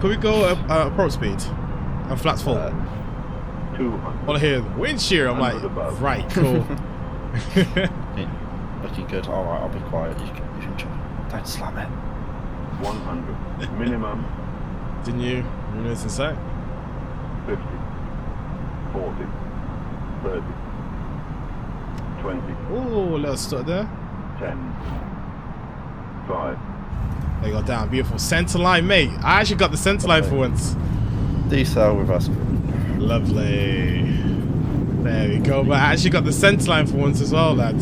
Could we go approach speed? And flats full. 200. All I hear wind shear. I'm like, above. right, cool. Looking good. All right, I'll be quiet. You can don't slam it. 100. Minimum. Didn't you? You know it's inside. 50. 40. 30. 20. Oh, little stuck there. 10. 5. There you go, down. Beautiful. Center line, mate. I actually got the center line for once. Decel with us. Lovely. There we go. But I actually got the center line for once as well, lad.